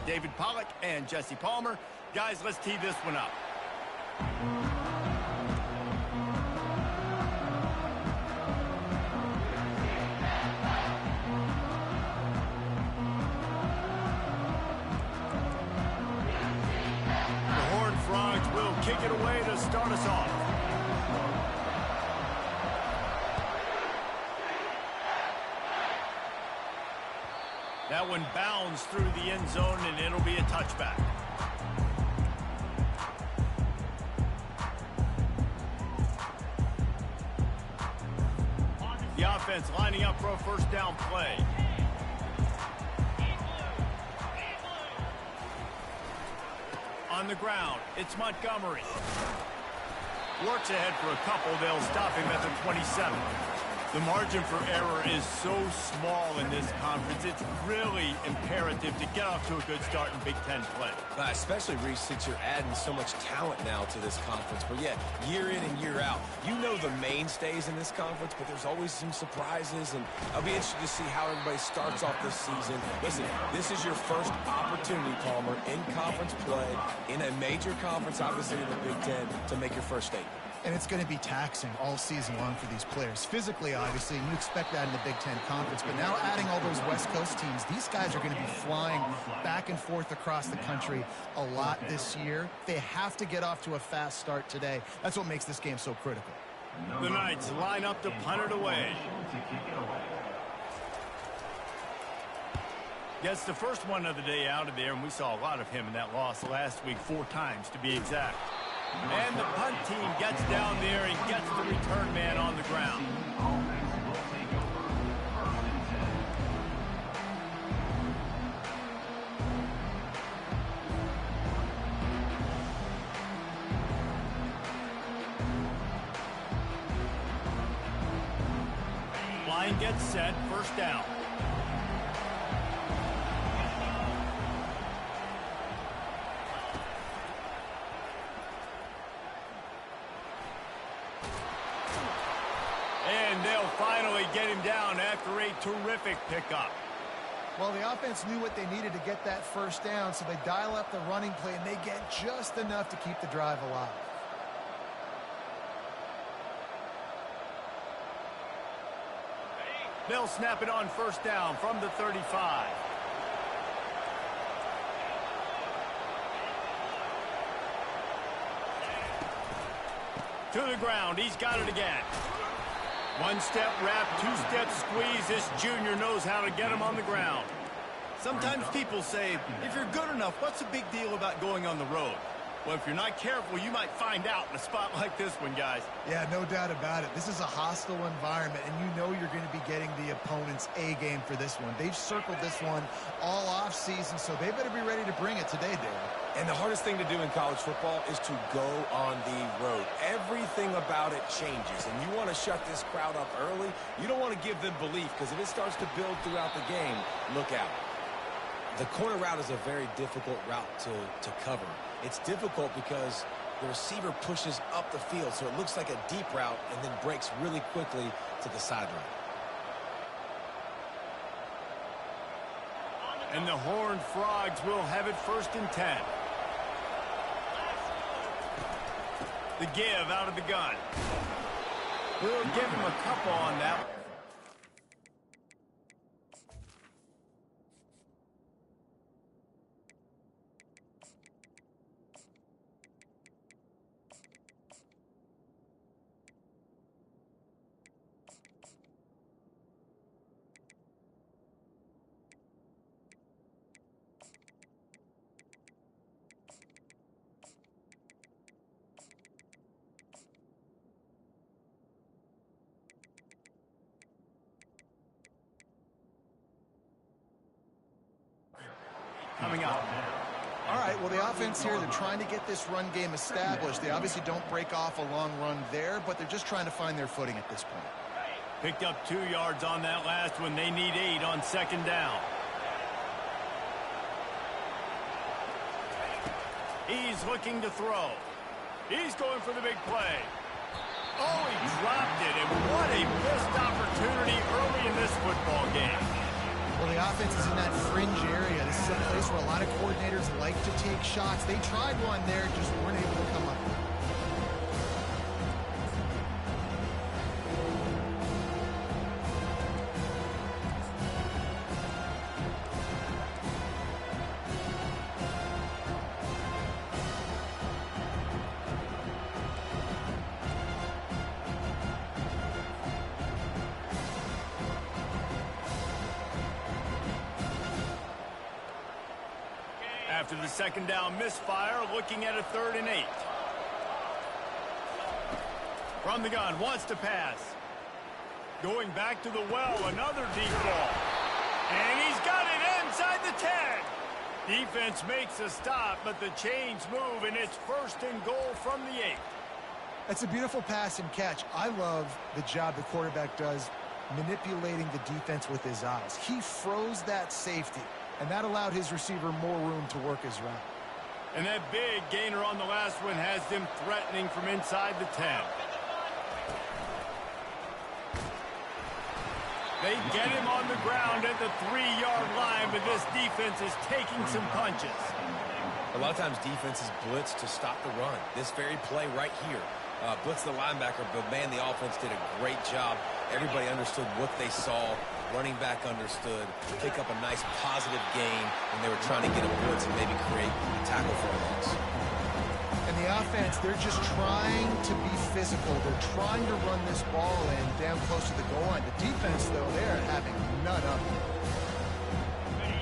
David Pollock and Jesse Palmer. Guys, let's tee this one up. The Horned Frogs will kick it away to start us off. That one bounds through the end zone, and it'll be a touchback. The offense lining up for a first down play. On the ground, it's Montgomery. Works ahead for a couple. They'll stop him at the 27. The margin for error is so small in this conference. It's really imperative to get off to a good start in Big Ten play. Especially, Reese, since you're adding so much talent now to this conference. But yeah, year in and year out, you know the mainstays in this conference, but there's always some surprises. And I'll be interested to see how everybody starts off this season. Listen, this is your first opportunity, Palmer, in conference play, in a major conference, obviously in the Big Ten, to make your first statement. And it's going to be taxing all season long for these players. Physically, obviously, you expect that in the Big Ten Conference. But now adding all those West Coast teams, these guys are going to be flying back and forth across the country a lot this year. They have to get off to a fast start today. That's what makes this game so critical. The Knights line up to punt it away. Gets the first one of the day out of there, and we saw a lot of him in that loss last week, 4 times to be exact. And the punt team gets down there and gets the return man on the ground. Line gets set, first down. And they'll finally get him down after a terrific pickup. Well, the offense knew what they needed to get that first down, so they dial up the running play, and they get just enough to keep the drive alive. They'll snap it on first down from the 35. To the ground, he's got it again. One-step wrap, two-step squeeze. This junior knows how to get him on the ground. Sometimes people say, if you're good enough, what's the big deal about going on the road? Well, if you're not careful, you might find out in a spot like this one, guys. Yeah, no doubt about it. This is a hostile environment, and you know you're going to be getting the opponent's A game for this one. They've circled this one all off-season, so they better be ready to bring it today, David. And the hardest thing to do in college football is to go on the road. Everything about it changes, and you want to shut this crowd up early. You don't want to give them belief, because if it starts to build throughout the game, look out. The corner route is a very difficult route to cover. It's difficult because the receiver pushes up the field, so it looks like a deep route and then breaks really quickly to the sideline. And the Horned Frogs will have it first and 10. The give out of the gun. We'll give him a couple on that. Coming up. All right, well, the offense here, they're trying to get this run game established. They obviously don't break off a long run there, but they're just trying to find their footing at this point. Picked up 2 yards on that last one. They need 8 on second down. He's looking to throw. He's going for the big play. Oh, he dropped it, and what a missed opportunity early in this football game. Well, the offense is in that fringe area. This is a place where a lot of coordinators like to take shots. They tried one there, just weren't able to come up with it. After the second down misfire, looking at a 3rd and 8. From the gun, wants to pass. Going back to the well, another deep ball. And he's got it inside the 10. Defense makes a stop, but the chains move, and it's 1st and goal from the 8. That's a beautiful pass and catch. I love the job the quarterback does manipulating the defense with his eyes. He froze that safety, and that allowed his receiver more room to work his route. And that big gainer on the last one has them threatening from inside the 10. They get him on the ground at the 3-yard line, but this defense is taking some punches. A lot of times defenses blitz to stop the run. This very play right here. Blitz the linebacker, but man, the offense did a great job. Everybody understood what they saw. Running back understood. Pick up a nice positive gain when they were trying to get a blitz and maybe create a tackle for a loss. And the offense, they're just trying to be physical. They're trying to run this ball in down close to the goal line. The defense, though, they're having none of it.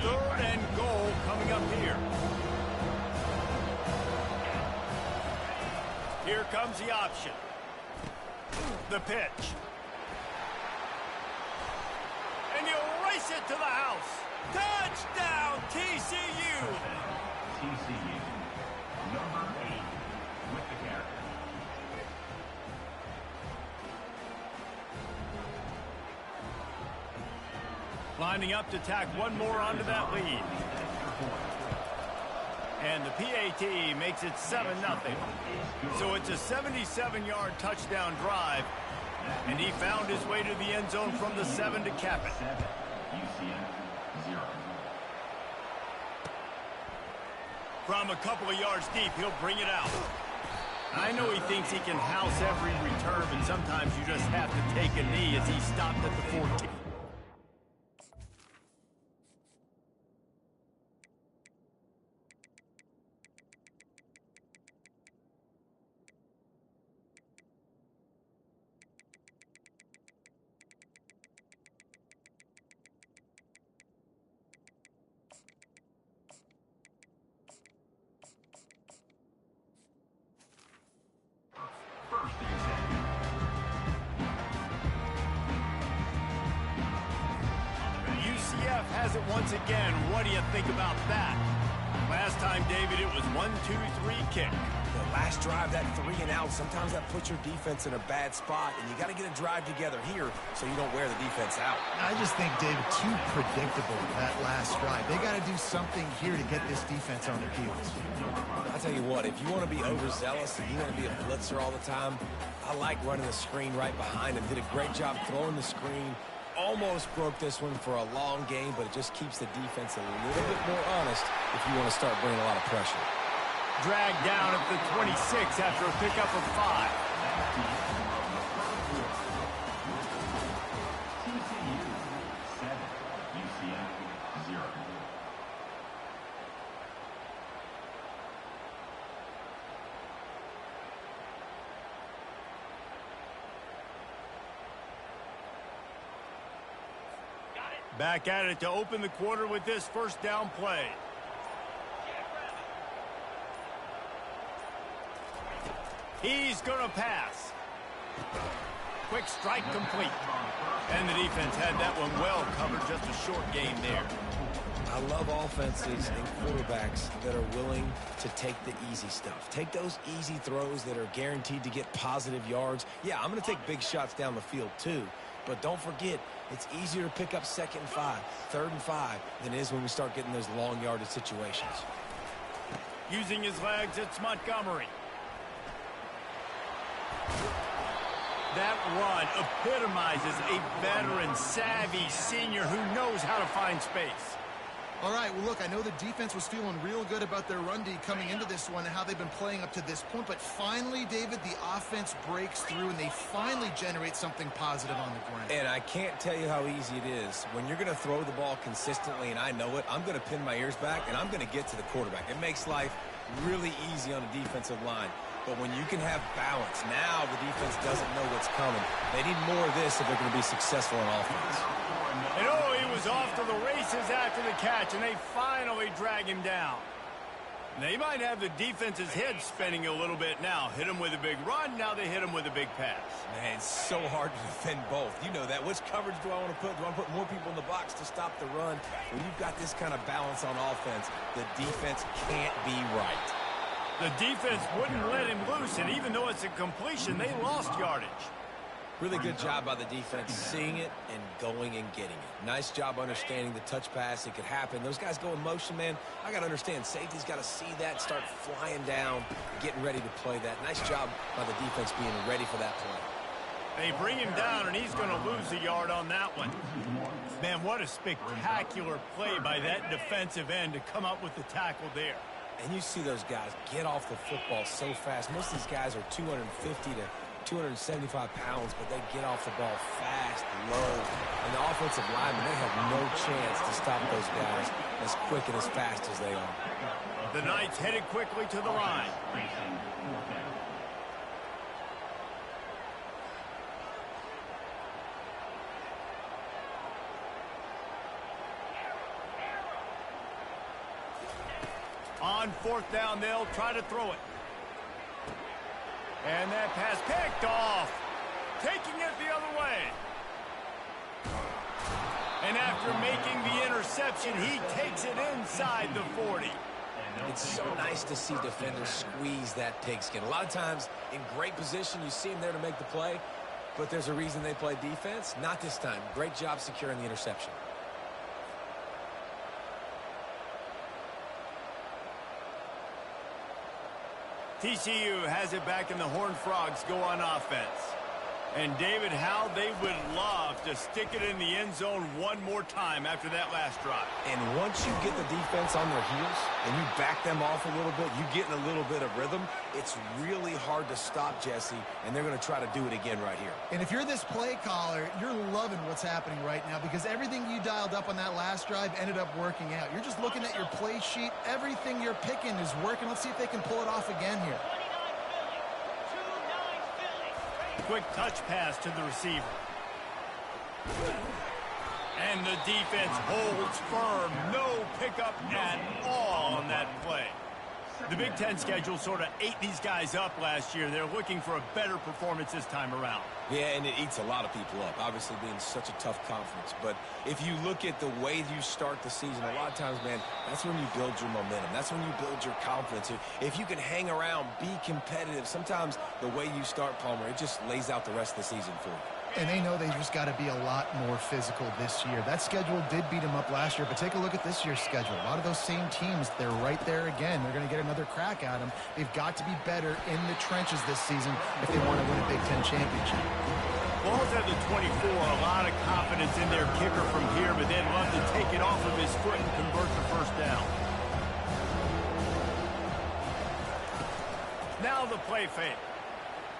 3rd and goal coming up here. Here comes the option. The pitch. And you race it to the house. Touchdown, TCU. TCU, number 8 with the carry. Lining up to tack one more onto that lead. And the PAT makes it 7-0. So it's a 77-yard touchdown drive. And he found his way to the end zone from the 7 to cap it. From a couple of yards deep, he'll bring it out. I know he thinks he can house every return, but sometimes you just have to take a knee as he stopped at the 14. UCF has it once again. What do you think about that? Last time, David, it was 1-2-3 kick. The last drive, that 3 and out, sometimes that puts your defense in a bad spot, and you got to get a drive together here so you don't wear the defense out. I just think, David, too predictable, that last drive. They got to do something here to get this defense on their heels. I tell you what, if you want to be overzealous and you want to be a blitzer all the time, I like running the screen right behind him. Did a great job throwing the screen. Almost broke this one for a long game, but it just keeps the defense a little bit more honest if you want to start bringing a lot of pressure. Dragged down at the 26 after a pickup of 5. TCU 7, UCF 0. Back at it to open the quarter with this first down play. He's going to pass. Quick strike complete. And the defense had that one well covered. Just a short game there. I love offenses and quarterbacks that are willing to take the easy stuff. Take those easy throws that are guaranteed to get positive yards. Yeah, I'm going to take big shots down the field too. But don't forget, it's easier to pick up 2nd and 5, 3rd and 5 than it is when we start getting those long yardage situations. Using his legs, it's Montgomery. That run epitomizes a veteran, savvy senior who knows knows how to find space. All right, well, look, I know the defense was feeling real good about their run D coming into this one and how they've been playing up to this point, but finally, David, the offense breaks through and they finally generate something positive on the ground. And I can't tell you how easy it is. When you're going to throw the ball consistently, and I know it, I'm going to pin my ears back, and I'm going to get to the quarterback. It makes life really easy on a defensive line. But when you can have balance, now the defense doesn't know what's coming. They need more of this if they're going to be successful on offense. And oh, he was off to the races after the catch, and they finally drag him down. They might have the defense's head spinning a little bit now. Hit him with a big run, now they hit him with a big pass. Man, it's so hard to defend both. You know that. Which coverage do I want to put? Do I want to put more people in the box to stop the run? When you've got this kind of balance on offense, the defense can't be right. The defense wouldn't let him loose, and even though it's a completion, they lost yardage. Really good job by the defense seeing it and going and getting it. Nice job understanding the touch pass. It could happen. Those guys go in motion, man. I got to understand. Safety's got to see that, start flying down, getting ready to play that. Nice job by the defense being ready for that play. They bring him down, and he's going to lose a yard on that one. Man, what a spectacular play by that defensive end to come up with the tackle there. And you see those guys get off the football so fast. Most of these guys are 250 to 275 pounds, but they get off the ball fast, low. And the offensive linemen, they have no chance to stop those guys as quick and as fast as they are. The Knights headed quickly to the line. On fourth down, they'll try to throw it. And that pass picked off. Taking it the other way. And after making the interception, he takes it inside the 40. It's so nice to see defenders squeeze that pigskin. A lot of times, in great position, you see them there to make the play, but there's a reason they play defense. Not this time. Great job securing the interception. TCU has it back, and the Horned Frogs go on offense. And, David, how they would love to stick it in the end zone one more time after that last drive. And once you get the defense on their heels and you back them off a little bit, you get in a little bit of rhythm, it's really hard to stop, Jesse, and they're going to try to do it again right here. And if you're this play caller, you're loving what's happening right now because everything you dialed up on that last drive ended up working out. You're just looking at your play sheet. Everything you're picking is working. Let's see if they can pull it off again here. Quick touch pass to the receiver. And the defense holds firm. No pickup at all on that play. The Big Ten schedule sort of ate these guys up last year. They're looking for a better performance this time around. Yeah, and it eats a lot of people up, obviously being such a tough conference. But if you look at the way you start the season, a lot of times, man, that's when you build your momentum. That's when you build your confidence. If you can hang around, be competitive, sometimes the way you start, Palmer, it just lays out the rest of the season for you. And they know they just got to be a lot more physical this year. That schedule did beat them up last year, but take a look at this year's schedule. A lot of those same teams, they're right there again. They're going to get another crack at them. They've got to be better in the trenches this season if they want to win a Big Ten championship. Ball's at the 24, a lot of confidence in their kicker from here, but they'd love to take it off of his foot and convert the first down. Now the play fake.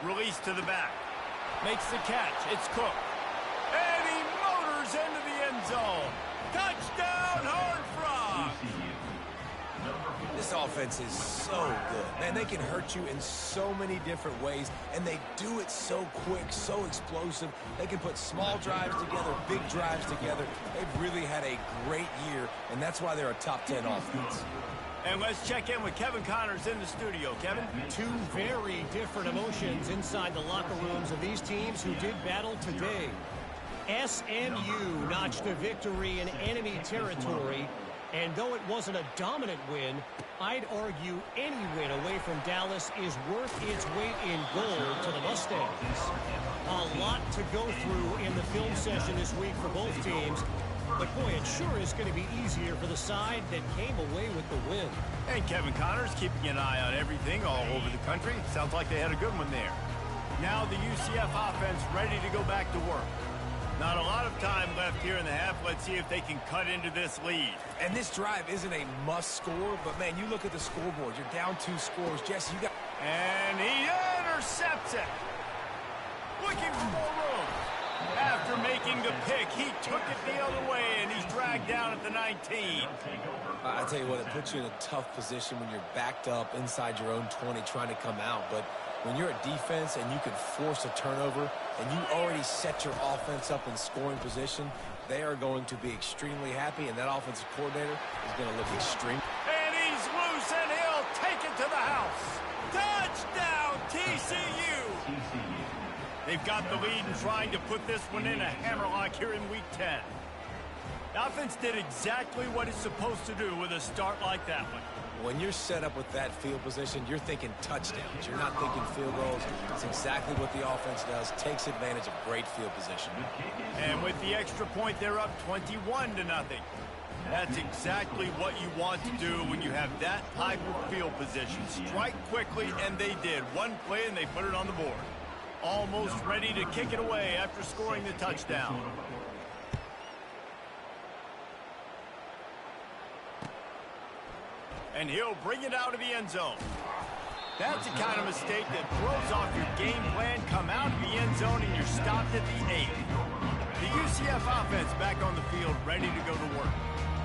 Release to the back. Makes the catch. It's Cook. And he motors into the end zone. Touchdown, Horned Frogs! This offense is so good. Man, they can hurt you in so many different ways, and they do it so quick, so explosive. They can put small drives together, big drives together. They've really had a great year, and that's why they're a top 10 offense. And let's check in with Kevin Connors in the studio. Kevin? Two very different emotions inside the locker rooms of these teams who did battle today. SMU notched a victory in enemy territory, and though it wasn't a dominant win, I'd argue any win away from Dallas is worth its weight in gold to the Mustangs. A lot to go through in the film session this week for both teams. But, boy, it sure is going to be easier for the side that came away with the win. And Kevin Connors keeping an eye on everything all over the country. Sounds like they had a good one there. Now the UCF offense ready to go back to work. Not a lot of time left here in the half. Let's see if they can cut into this lead. And this drive isn't a must score, but man, you look at the scoreboard. You're down 2 scores. Jesse, you got... And he intercepts it. Looking for more room. After making the pick, he took it the other way, and he's dragged down at the 19. I tell you what, it puts you in a tough position when you're backed up inside your own 20 trying to come out. But when you're a defense and you can force a turnover and you already set your offense up in scoring position, they are going to be extremely happy, and that offensive coordinator is going to look extreme. And he's loose, and he'll take it to the house. Touchdown, TCU! They've got the lead and trying to put this one in a hammerlock here in Week 10. The offense did exactly what it's supposed to do with a start like that one. When you're set up with that field position, you're thinking touchdowns. You're not thinking field goals. It's exactly what the offense does, takes advantage of great field position. And with the extra point, they're up 21-0. That's exactly what you want to do when you have that type of field position. Strike quickly, and they did. One play, and they put it on the board. Almost ready to kick it away after scoring the touchdown. And he'll bring it out of the end zone. That's the kind of mistake that throws off your game plan. Come out of the end zone, and you're stopped at the 8. The UCF offense back on the field, ready to go to work.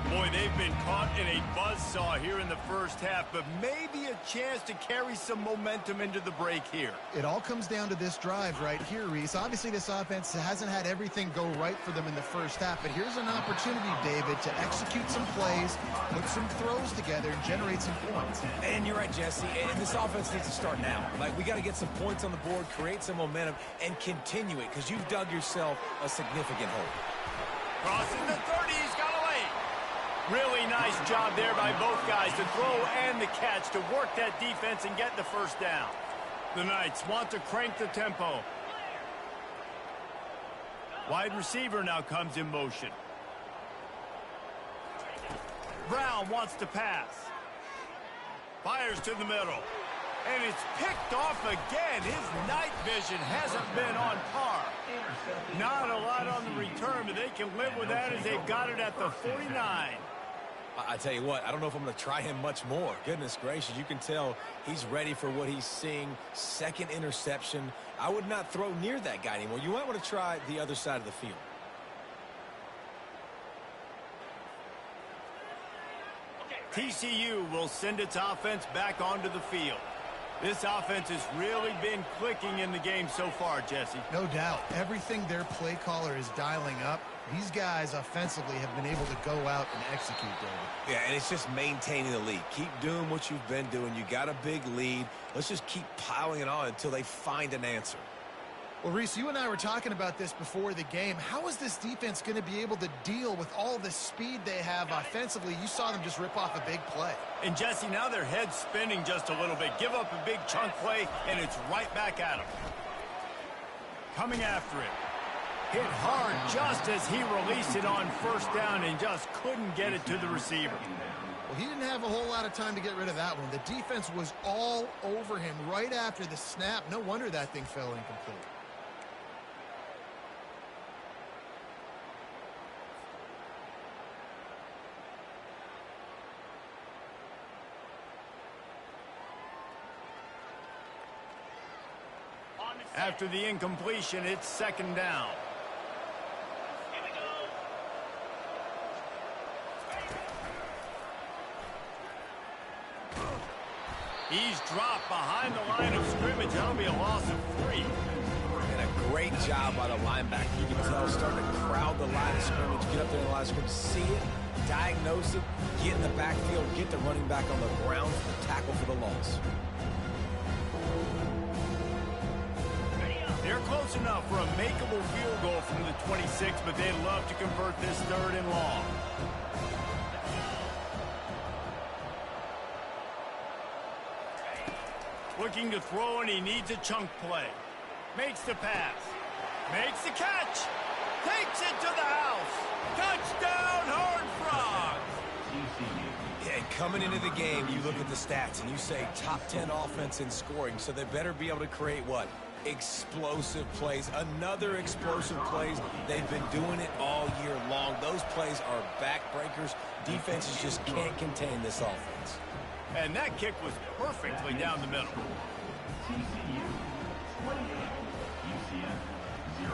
Boy, they've been caught in a buzzsaw here in the first half, but maybe a chance to carry some momentum into the break here. It all comes down to this drive right here, Reese. Obviously, this offense hasn't had everything go right for them in the first half, but here's an opportunity, David, to execute some plays, put some throws together, and generate some points. And you're right, Jesse, and this offense needs to start now. Like, we got to get some points on the board, create some momentum, and continue it, because you've dug yourself a significant hole. Crossing the 30, he's got away. Really nice job there by both guys, the throw and the catch, to work that defense and get the first down. The Knights want to crank the tempo. Wide receiver now comes in motion. Brown wants to pass. Fires to the middle. And it's picked off again. His night vision hasn't been on par. Not a lot on the return, but they can live with that as they've got it at the 49. I tell you what, I don't know if I'm going to try him much more. Goodness gracious, you can tell he's ready for what he's seeing. Second interception. I would not throw near that guy anymore. You might want to try the other side of the field. TCU will send its offense back onto the field. This offense has really been clicking in the game so far, Jesse. No doubt. Everything their play caller is dialing up, these guys offensively have been able to go out and execute, David. Yeah, and it's just maintaining the lead. Keep doing what you've been doing. You got a big lead. Let's just keep piling it on until they find an answer. Well, Reese, you and I were talking about this before the game. How is this defense going to be able to deal with all the speed they have offensively? You saw them just rip off a big play. And, Jesse, now their head's spinning just a little bit. Give up a big chunk play, and it's right back at them. Coming after it. Hit hard just as he released it on first down and just couldn't get it to the receiver. Well, he didn't have a whole lot of time to get rid of that one. The defense was all over him right after the snap. No wonder that thing fell incomplete. After the incompletion, it's second down. He's dropped behind the line of scrimmage. That'll be a loss of 3. And a great job by the linebacker. You can tell, starting to crowd the line of scrimmage, get up there in the line of scrimmage, see it, diagnose it, get in the backfield, get the running back on the ground for the tackle for the loss. They're close enough for a makeable field goal from the 26, but they'd love to convert this third and long. Looking to throw, and he needs a chunk play. Makes the pass. Makes the catch. Takes it to the house. Touchdown, Horned Frogs! Yeah, and coming into the game, you look at the stats and you say top 10 offense in scoring, so they better be able to create what? Explosive plays, another explosive plays. They've been doing it all year long. Those plays are backbreakers. Defenses just can't contain this offense. And that kick was perfectly down the middle. TCU 28, UCF 0.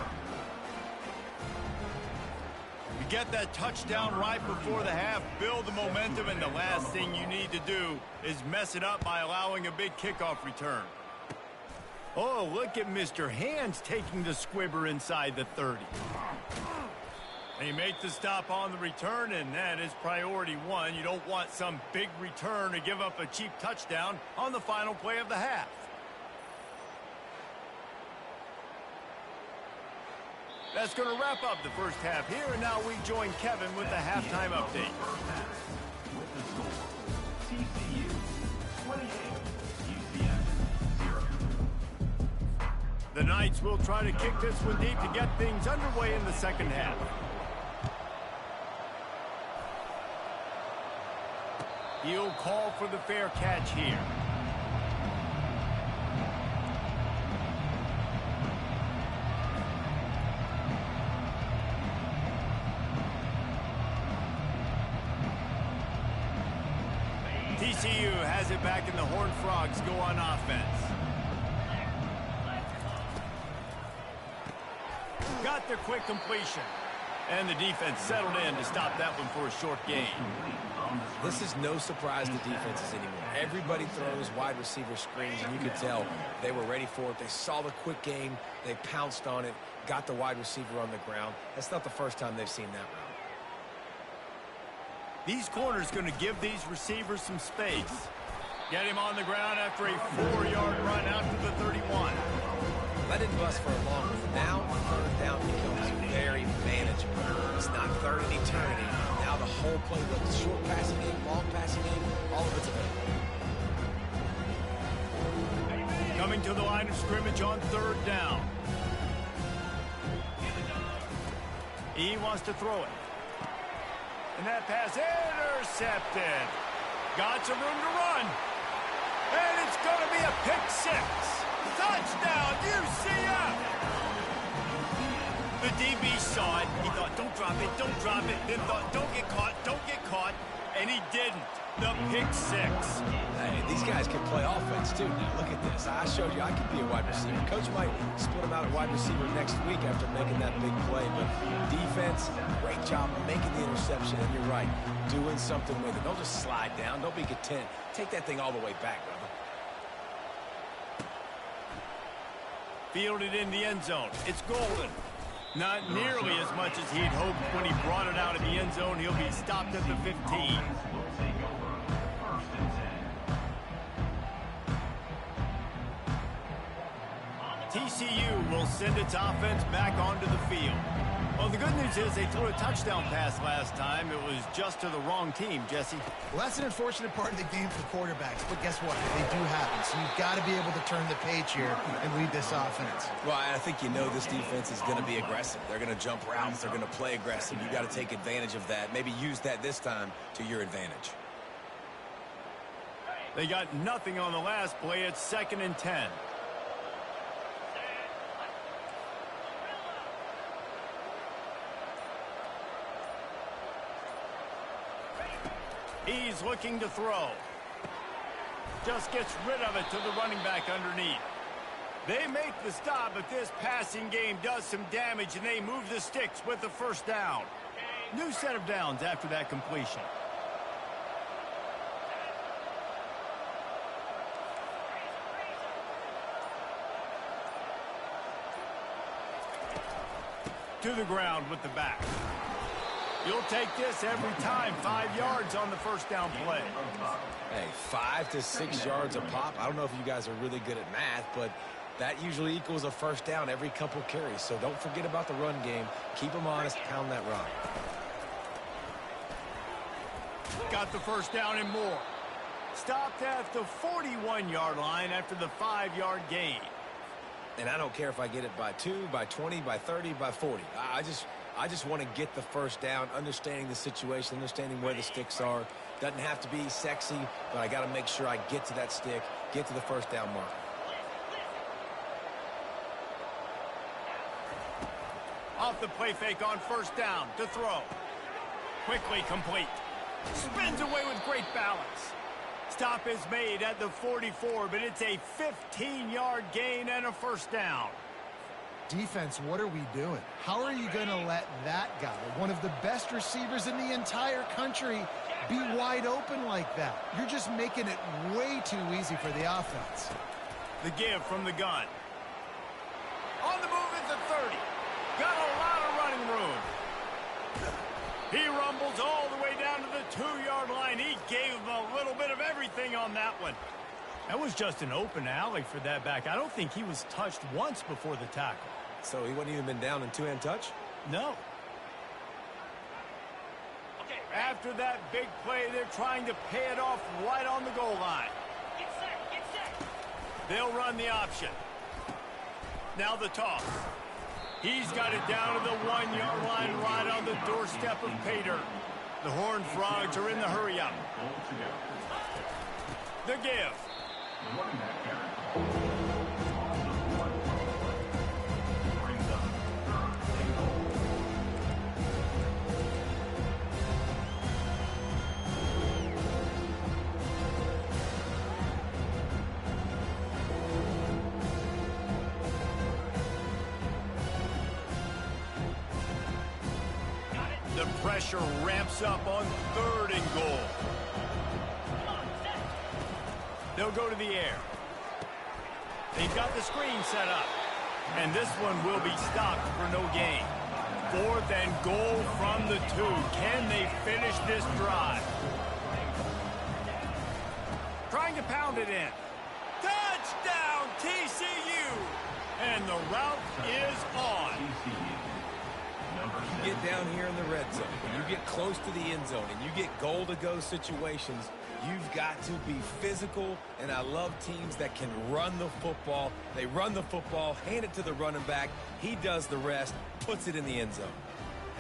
You get that touchdown right before the half, build the momentum, and the last thing you need to do is mess it up by allowing a big kickoff return. Oh, look at Mr. Hands taking the squibber inside the 30. They make the stop on the return, and that is priority one. You don't want some big return to give up a cheap touchdown on the final play of the half. That's going to wrap up the first half here, and now we join Kevin with the halftime update. With the score, TCU 28, UCF 0. The Knights will try to kick this one deep to get things underway in the second half. He'll call for the fair catch here. TCU has it back, and the Horned Frogs go on offense. Got their quick completion. And the defense settled in to stop that one for a short gain. This is no surprise to defenses anymore. Everybody throws wide receiver screens, and you could tell they were ready for it. They saw the quick game. They pounced on it, got the wide receiver on the ground. That's not the first time they've seen that route. These corners going to give these receivers some space. Get him on the ground after a 4-yard run out to the 31. Let it bust for a long one. Now, third down becomes very manageable. It's not third and eternity. Now the whole playbook, short passing game, long passing game, all of it's available. Coming to the line of scrimmage on third down. He wants to throw it. And that pass intercepted. Got some room to run. And it's going to be a pick six. Touchdown, UCF! The DB saw it. He thought, don't drop it, don't drop it. Then thought, don't get caught. And he didn't. The pick six. Hey, these guys can play offense, too. Now, look at this. I showed you I could be a wide receiver. Coach might split him out at wide receiver next week after making that big play. But defense, great job making the interception. And you're right, doing something with it. Don't just slide down. Don't be content. Take that thing all the way back, brother. Fielded in the end zone. It's golden. Not nearly as much as he'd hoped when he brought it out of the end zone. He'll be stopped at the 15. Will take over first and 10. TCU will send its offense back onto the field. Well, the good news is they threw a touchdown pass last time. It was just to the wrong team, Jesse. Well, that's an unfortunate part of the game for quarterbacks, but guess what? They do happen, so you've got to be able to turn the page here and lead this offense. Well, I think you know this defense is going to be aggressive. They're going to jump routes. They're going to play aggressive. You've got to take advantage of that. Maybe use that this time to your advantage. They got nothing on the last play. It's 2nd and 10. He's looking to throw. Just gets rid of it to the running back underneath. They make the stop, but this passing game does some damage, and they move the sticks with the first down. New set of downs after that completion. To the ground with the back. You'll take this every time. 5 yards on the first down play. Hey, 5 to 6 yards a pop. I don't know if you guys are really good at math, but that usually equals a first down every couple carries. So don't forget about the run game. Keep them honest. Pound that rock. Got the first down and more. Stopped at the 41-yard line after the 5-yard gain. And I don't care if I get it by 2, by 20, by 30, by 40. I just want to get the first down, understanding the situation, understanding where the sticks are. Doesn't have to be sexy, but I got to make sure I get to that stick, get to the first down mark. off the play fake on first down to throw. Quickly complete. Spins away with great balance. Stop is made at the 44, but it's a 15-yard gain and a first down. Defense, what are we doing? How are you going to let that guy, one of the best receivers in the entire country, be wide open like that? You're just making it way too easy for the offense. The give from the gun. On the move is the 30. Got a lot of running room. He rumbles all the way down to the 2-yard line. He gave him a little bit of everything on that one. That was just an open alley for that back. I don't think he was touched once before the tackle. So he wouldn't even been down in two-hand touch? No. After that big play, they're trying to pay it off right on the goal line. Get set, get set. They'll run the option. Now the toss. He's got it down to the 1-yard line right on the doorstep of Pater. The Horned Frogs are in the hurry-up. The give. Running back carry. Brings up 3rd and goal. The pressure ramps up on 3rd and goal. They'll go to the air. They've got the screen set up. And this one will be stopped for no gain. 4th and goal from the 2. Can they finish this drive? Trying to pound it in. Touchdown, TCU! And the route is on. You get down here in the red zone, when you get close to the end zone, and you get goal-to-go situations, you've got to be physical, and I love teams that can run the football. They run the football, hand it to the running back. He does the rest, puts it in the end zone.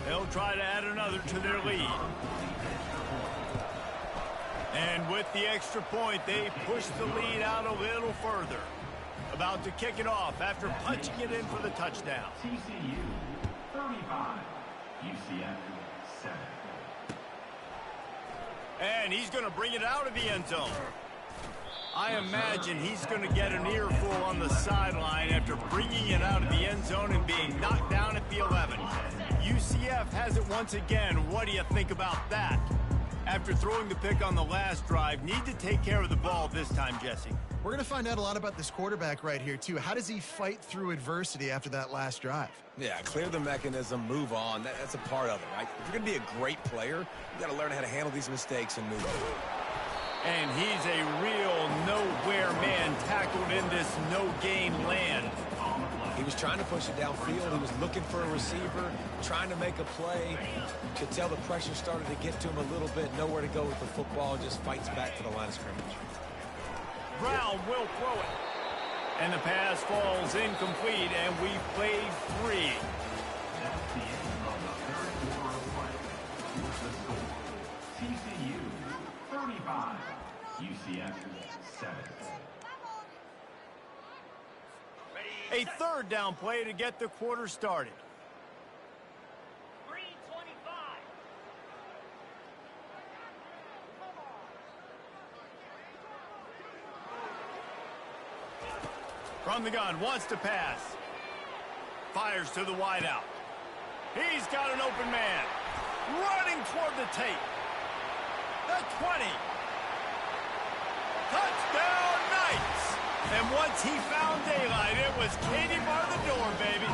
They'll try to add another to their lead. And with the extra point, they push the lead out a little further. About to kick it off after punching it in for the touchdown. TCU 35, UCF 7. And he's going to bring it out of the end zone. I imagine he's going to get an earful on the sideline after bringing it out of the end zone and being knocked down at the 11. UCF has it once again. What do you think about that? After throwing the pick on the last drive, need to take care of the ball this time, Jesse. We're going to find out a lot about this quarterback right here, too. How does he fight through adversity after that last drive? Yeah, clear the mechanism, move on. That's a part of it, right? If you're going to be a great player, you got to learn how to handle these mistakes and move on. And he's a real nowhere man tackled in this no-gain land. He was trying to push it downfield. He was looking for a receiver, trying to make a play. You could tell the pressure started to get to him a little bit. Nowhere to go with the football, just fights back to the line of scrimmage. Brown will throw it. And the pass falls incomplete, and we played 3. That's the end of the 3rd quarter of play. With the score, TCU 35, UCF 7. A 3rd down play to get the quarter started. Green 25. From the gun, wants to pass. Fires to the wideout. He's got an open man. Running toward the tape. The 20. Touchdown, Knights! And once he found daylight, it was Katie bar the door, baby.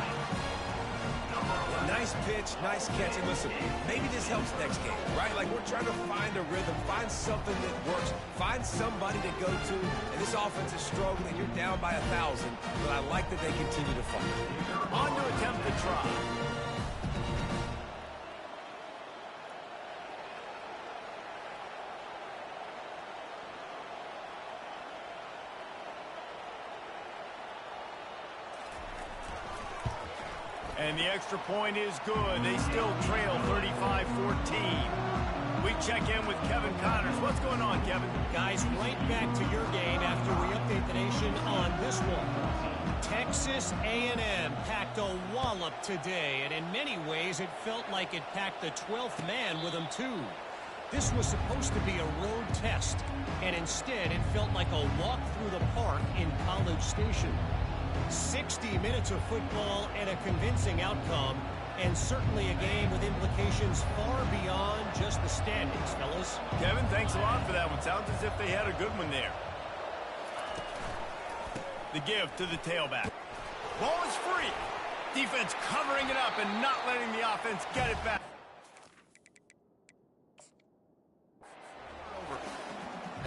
Nice pitch, nice catch. And listen, maybe this helps next game, right? Like, we're trying to find a rhythm, find something that works, find somebody to go to. And this offense is struggling. You're down by 1,000, but I like that they continue to fight. On to attempt the try. And the extra point is good. They still trail 35-14. We check in with Kevin Connors. What's going on, Kevin? Guys, right back to your game after we update the nation on this one. Texas A&M packed a wallop today, and in many ways it felt like it packed the 12th man with them too. This was supposed to be a road test, and instead it felt like a walk through the park in College Station. 60 minutes of football and a convincing outcome, and certainly a game with implications far beyond just the standings, fellas. Kevin, thanks a lot for that one. Sounds as if they had a good one there. The give to the tailback. Ball is free. Defense covering it up and not letting the offense get it back.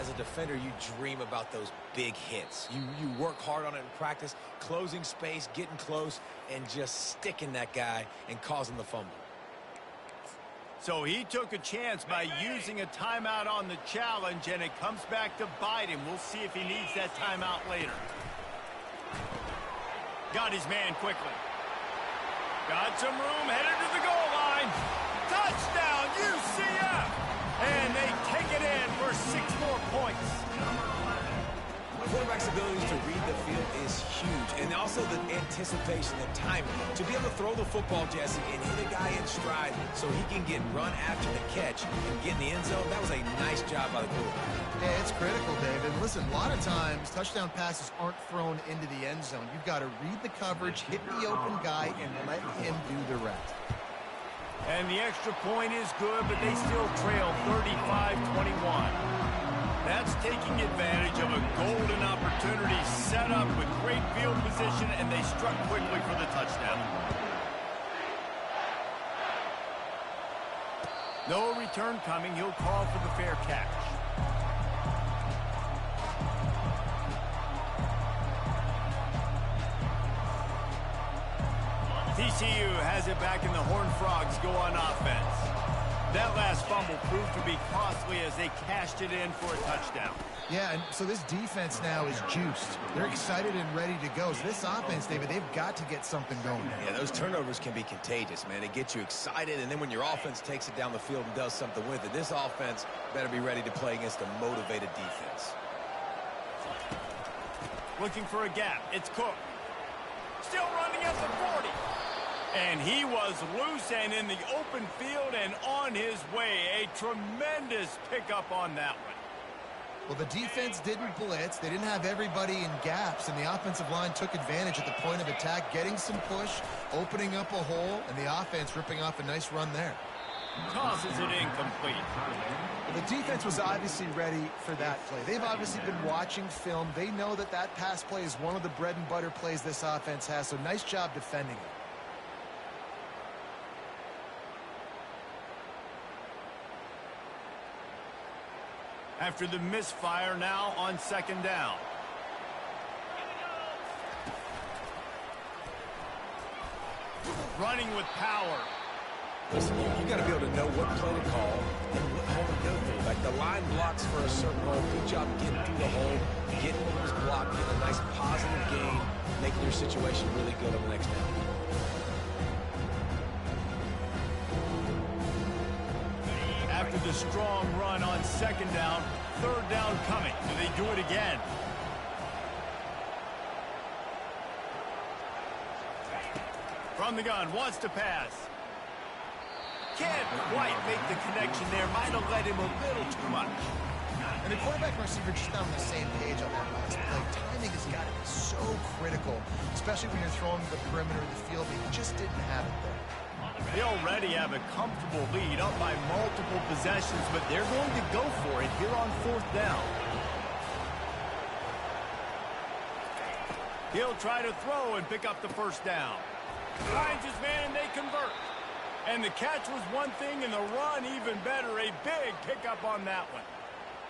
As a defender, you dream about those big hits. You work hard on it in practice, closing space, getting close, and just sticking that guy and causing the fumble. So he took a chance by using a timeout on the challenge, and it comes back to bite him. We'll see if he needs that timeout later. Got his man quickly. Got some room, headed to the goal line. Touchdown, UCF! And they take it in for 6 more points. The quarterback's ability to read the field is huge. And also the anticipation, the timing. To be able to throw the football, Jesse, and hit a guy in stride so he can get run after the catch and get in the end zone, that was a nice job by the quarterback. Yeah, it's critical, David. Listen, a lot of times touchdown passes aren't thrown into the end zone. You've got to read the coverage, hit the open guy, and let him do the rest. And the extra point is good, but they still trail 35-21. That's taking advantage of a golden opportunity set up with great field position, and they struck quickly for the touchdown. No return coming. He'll call for the fair catch. TCU has it back, and the Horned Frogs go on offense. That last fumble proved to be costly as they cashed it in for a touchdown. Yeah, and so this defense now is juiced. They're excited and ready to go. So this offense, David, they've got to get something going. Yeah, those turnovers can be contagious, man. They get you excited, and then when your offense takes it down the field and does something with it, this offense better be ready to play against a motivated defense. Looking for a gap. It's Cook. Still running at the 40. And he was loose and in the open field and on his way. A tremendous pickup on that one. Well, the defense didn't blitz. They didn't have everybody in gaps, and the offensive line took advantage at the point of attack, getting some push, opening up a hole, and the offense ripping off a nice run there. Tosses it incomplete. Well, the defense was obviously ready for that play. They've obviously been watching film. They know that that pass play is one of the bread and butter plays this offense has, so nice job defending it. After the misfire, now on 2nd down. Running with power. Listen, you got to be able to know what play to call and what hole to go through. Like the line blocks for a certain hole. Good job getting through the hole, getting what was blocked, getting a nice positive gain, making your situation really good on the next down. After the strong run on 2nd down, 3rd down coming. Do they do it again? From the gun, wants to pass. Can't quite make the connection there. Might have led him a little too much. And the quarterback and receiver just not on the same page on that last play. Timing has got to be so critical, especially when you're throwing to the perimeter of the field. They just didn't have it there. They already have a comfortable lead, up by multiple possessions, but they're going to go for it here on 4th down. He'll try to throw and pick up the 1st down. Finds his man, and they convert. And the catch was one thing, and the run even better. A big pickup on that one.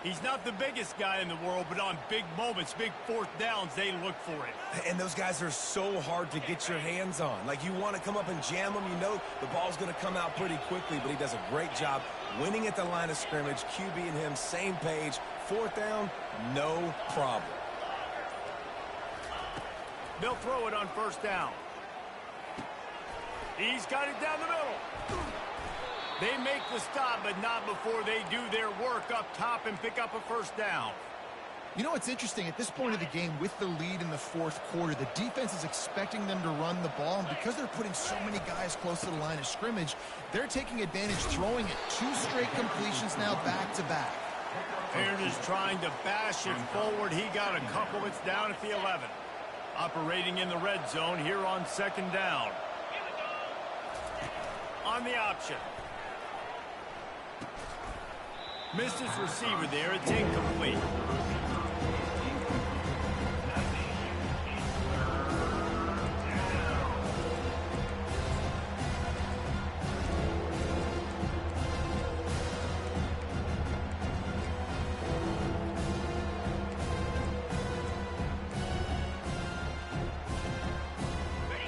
He's not the biggest guy in the world, but on big moments, big 4th downs, they look for it. And those guys are so hard to get your hands on. Like, you want to come up and jam them. You know the ball's going to come out pretty quickly, but he does a great job winning at the line of scrimmage. QB and him, same page. 4th down, no problem. They'll throw it on 1st down. He's got it down the middle. They make the stop, but not before they do their work up top and pick up a 1st down. You know, it's interesting. At this point of the game, with the lead in the fourth quarter, the defense is expecting them to run the ball. And because they're putting so many guys close to the line of scrimmage, they're taking advantage, throwing it 2 straight completions now back-to-back. Beard is trying to bash it forward. He got a couple. It's down at the 11. Operating in the red zone here on 2nd down. On the option. Missed his receiver there. It's incomplete.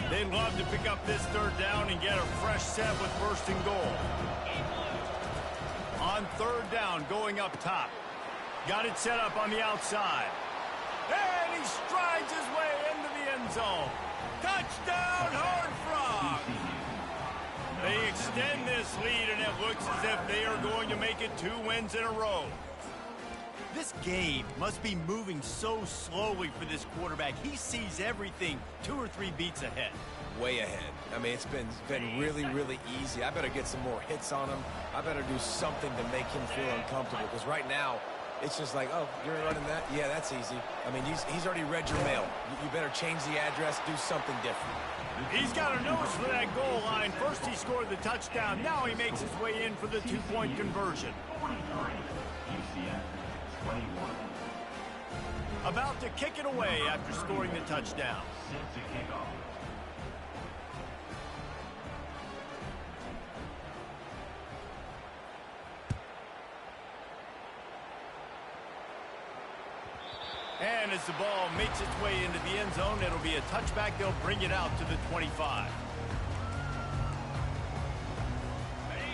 They'd love to pick up this 3rd down and get a fresh set with 1st and goal. On 3rd down, going up top. Got it set up on the outside. And he strides his way into the end zone. Touchdown, Horned Frog! They extend this lead, and it looks as if they are going to make it 2 wins in a row. This game must be moving so slowly for this quarterback. He sees everything 2 or 3 beats ahead. Way ahead. I mean, it's been really, really easy. I better get some more hits on him. I better do something to make him feel uncomfortable, because right now, it's just like, oh, you're running that? Yeah, that's easy. I mean, he's already read your mail. You better change the address, do something different. He's got a nose for that goal line. First he scored the touchdown. Now he makes his way in for the 2-point conversion. 43, UCF 21. About to kick it away after scoring the touchdown. Set to kick off. And as the ball makes its way into the end zone, it'll be a touchback. They'll bring it out to the 25.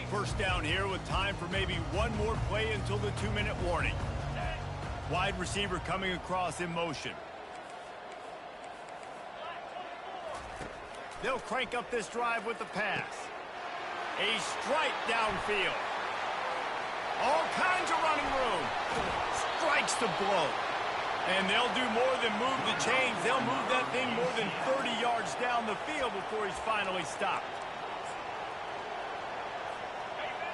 First down here with time for maybe one more play until the 2-minute warning. Wide receiver coming across in motion. They'll crank up this drive with the pass. A strike downfield. All kinds of running room. Strikes the blow. And they'll do more than move the chains. They'll move that thing more than 30 yards down the field before he's finally stopped.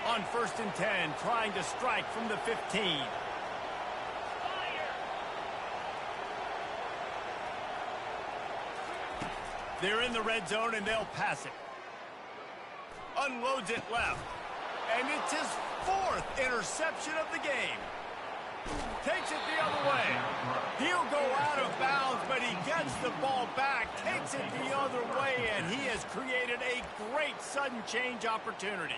On 1st and 10, trying to strike from the 15. They're in the red zone, and they'll pass it. Unloads it left. And it's his 4th interception of the game. Takes it the other way. He'll go out of bounds, but he gets the ball back, takes it the other way, and he has created a great sudden change opportunity.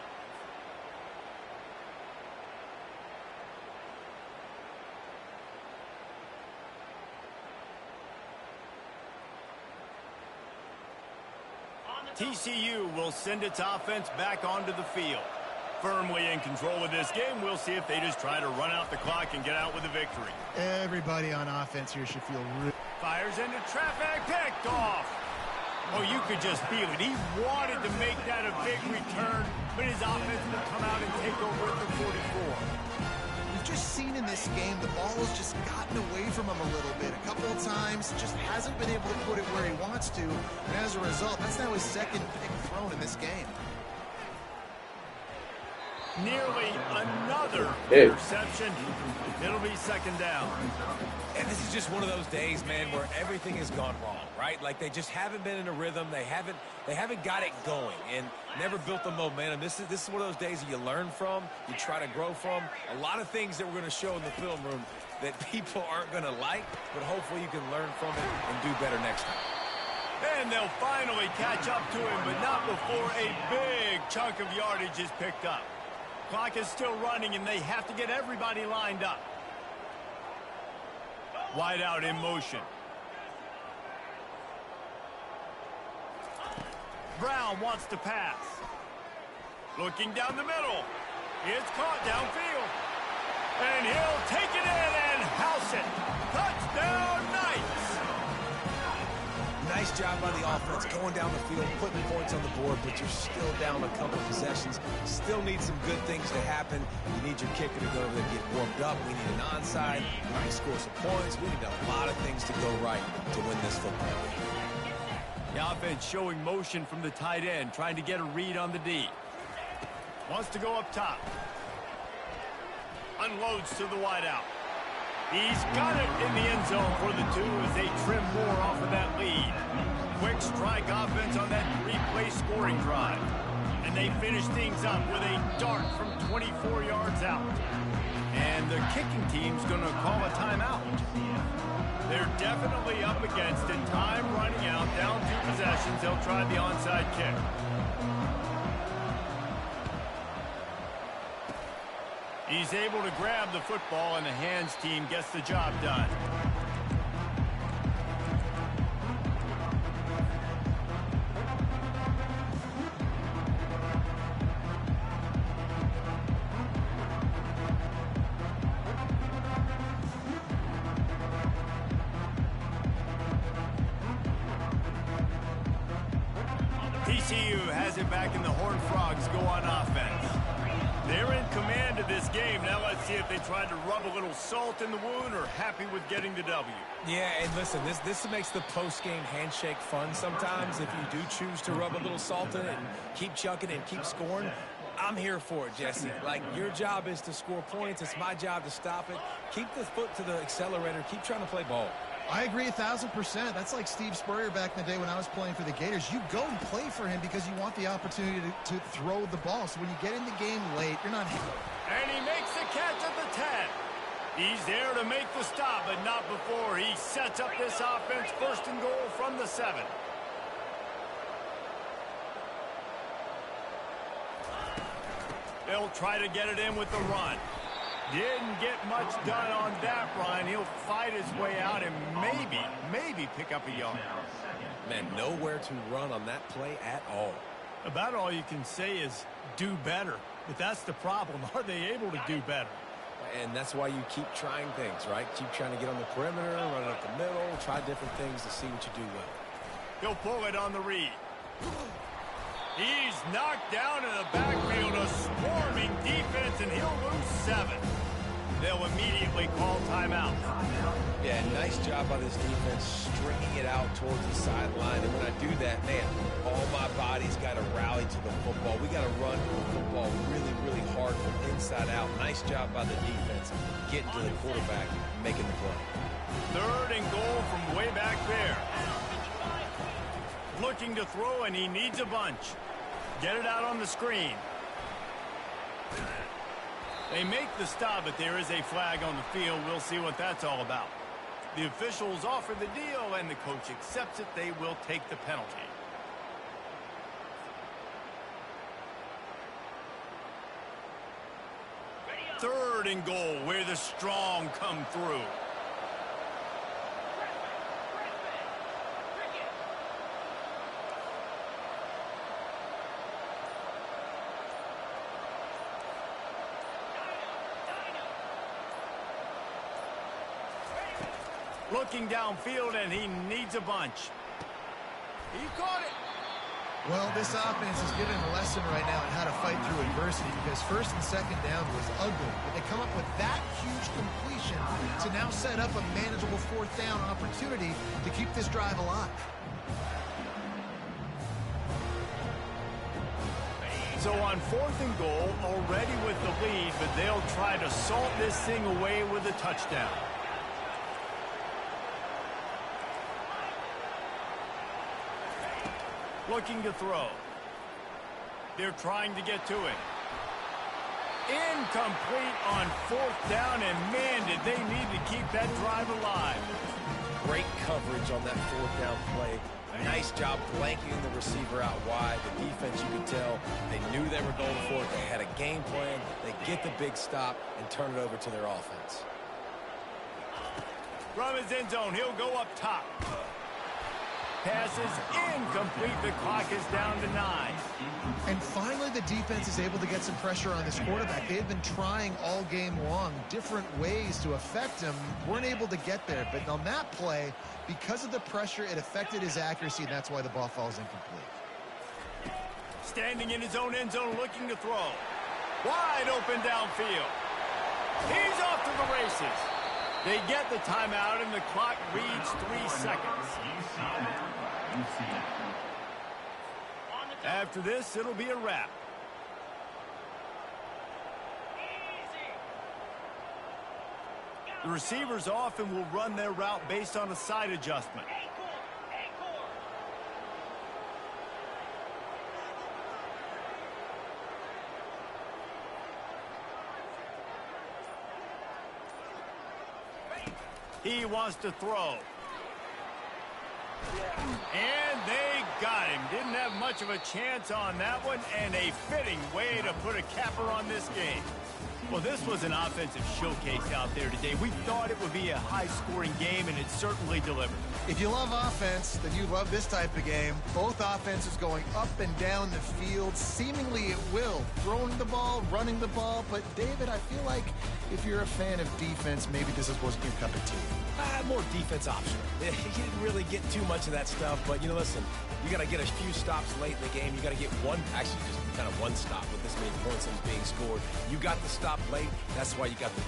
TCU will send its offense back onto the field. Firmly in control of this game. We'll see if they just try to run out the clock and get out with a victory. Everybody on offense here should feel really... Fires into traffic, picked off. Oh, you could just feel it. He wanted to make that a big return, but his offense will come out and take over at the 44. We've just seen in this game the ball has just gotten away from him a little bit. A couple of times, just hasn't been able to put it where he wants to. And as a result, that's now his 2nd pick thrown in this game. Nearly another interception. It'll be 2nd down. And this is just one of those days, man, where everything has gone wrong, right? Like they just haven't been in a rhythm. They haven't got it going and never built the momentum. This is one of those days that you learn from, you try to grow from. A lot of things that we're going to show in the film room that people aren't going to like, but hopefully you can learn from it and do better next time. And they'll finally catch up to him, but not before a big chunk of yardage is picked up. Clock is still running, and they have to get everybody lined up. Wide out in motion. Brown wants to pass. Looking down the middle. It's caught downfield. And he'll take it in and house it. Touchdown, Knights! Nice job by the offense, going down the field, putting points on the board, but you're still down a couple possessions. Still need some good things to happen. You need your kicker to go over there and get warmed up. We need an onside. We need to score some points. We need a lot of things to go right to win this football game. The offense showing motion from the tight end, trying to get a read on the D. Wants to go up top. Unloads to the wideout. He's got it in the end zone for the 2 as they trim more off of that lead. Quick strike offense on that 3-play scoring drive. And they finish things up with a dart from 24 yards out. And the kicking team's going to call a timeout. They're definitely up against it. Time running out, down 2 possessions. They'll try the onside kick. He's able to grab the football, and the hands team gets the job done. TCU has it back, and the Horned Frogs go on offense. They're in command of this game. Now let's see if they tried to rub a little salt in the wound or happy with getting the W. Yeah, and listen, this makes the post-game handshake fun sometimes. If you do choose to rub a little salt in it and keep chucking and keep scoring, I'm here for it, Jesse. Like, your job is to score points. It's my job to stop it. Keep the foot to the accelerator. Keep trying to play ball. I agree 1,000%. That's like Steve Spurrier back in the day when I was playing for the Gators. You go and play for him because you want the opportunity to throw the ball. So when you get in the game late, you're not... And he makes the catch at the 10. He's there to make the stop, but not before he sets up this offense. 1st and goal from the 7. They'll try to get it in with the run. Didn't get much done on that run. He'll fight his way out and maybe pick up a yard. Man, nowhere to run on that play at all. About all you can say is do better. But that's the problem. Are they able to do better? And that's why you keep trying things, right? Keep trying to get on the perimeter, run it up the middle, try different things to see what you do well. He'll pull it on the read. He's knocked down in the backfield, a swarming defense, and he'll lose 7. They'll immediately call timeout. Yeah, nice job by this defense stringing it out towards the sideline. And when I do that, man, all my body's got to rally to the football. We got to run the football really, really hard from inside out. Nice job by the defense getting to the quarterback, making the play. 3rd and goal from way back there. Looking to throw, and he needs a bunch. Get it out on the screen. They make the stop, but there is a flag on the field. We'll see what that's all about. The officials offer the deal, and the coach accepts it. They will take the penalty. Third and goal, where the strong come through. Looking downfield, and he needs a bunch. He caught it. Well, this offense is giving a lesson right now on how to fight through adversity because 1st and 2nd down was ugly. But they come up with that huge completion to now set up a manageable 4th down opportunity to keep this drive alive. So on 4th and goal, already with the lead, but they'll try to salt this thing away with a touchdown. Looking to throw. They're trying to get to it. Incomplete on 4th down, and man, did they need to keep that drive alive. Great coverage on that 4th down play. Nice job blanking the receiver out wide. The defense, you could tell, they knew they were going for it. They had a game plan. They get the big stop and turn it over to their offense. From his end zone, he'll go up top. pass is incomplete. The clock is down to 9. And finally, the defense is able to get some pressure on this quarterback. They've been trying all game long different ways to affect him. Weren't able to get there. But on that play, because of the pressure, it affected his accuracy, and that's why the ball falls incomplete. Standing in his own end zone looking to throw. Wide open downfield. He's off to the races. They get the timeout, and the clock reads 3 seconds. After this, it'll be a wrap. The receivers often will run their route based on a side adjustment. He wants to throw. And they got him. Didn't have much of a chance on that one, and a fitting way to put a capper on this game. Well, this was an offensive showcase out there today. We thought it would be a high-scoring game, and it certainly delivered. If you love offense, then you love this type of game. Both offenses going up and down the field, seemingly at will. Throwing the ball, running the ball. But, David, I feel like if you're a fan of defense, maybe this wasn't your cup of tea. More defense optional. He didn't really get too much of that stuff, but, you know, listen, you got to get a few stops late in the game. You got to get actually just kind of one stop with this many points that was being scored. You got the stop late. That's why you got the